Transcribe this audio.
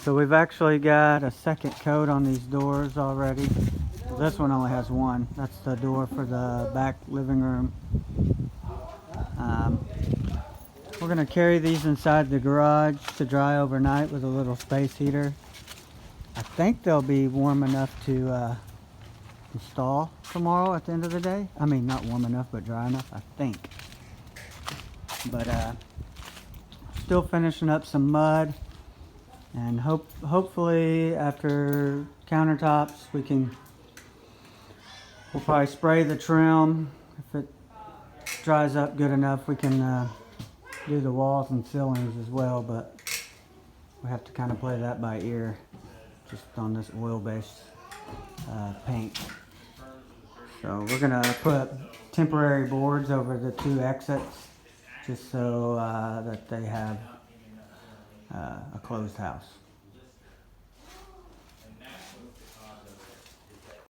So we've actually got a second coat on these doors already. This one only has one. That's the door for the back living room. We're going to carry these inside the garage to dry overnight with a little space heater. I think they'll be warm enough to install tomorrow at the end of the day. I mean, not warm enough, but dry enough, I think. But still finishing up some mud, and hopefully after countertops we'll probably spray the trim. If it dries up good enough, we can do the walls and ceilings as well, but we have to kind of play that by ear just on this oil-based paint. So we're gonna put temporary boards over the two exits just so that they have a closed house.